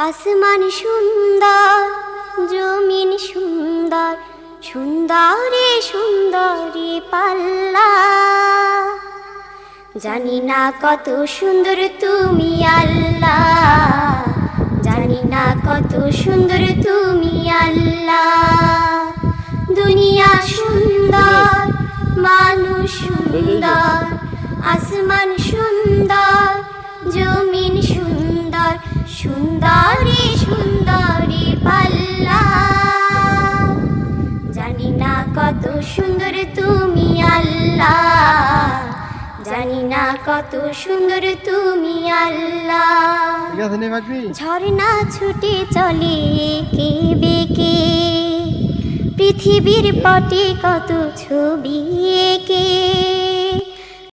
আসমান সুন্দর, জমিন সুন্দর, সুন্দরে সুন্দরে পাল্লা। জানি না কত সুন্দর তুমি আল্লাহ, জানি না কত সুন্দর তুমি আল্লাহ। দুনিয়া সুন্দর, মানুষ সুন্দর, আসমান সুন্দর, জমিন সুন্দর, সুন্দরে সুন্দরে পাল্লা। জানি না কত সুন্দর তুমি আল্লাহ, জানি না কত সুন্দর তুমি আল্লাহ। ঝর্ণা ছুটে চলে কে বেঁকে, পৃথিবীর পটে কত ছবি এঁকে।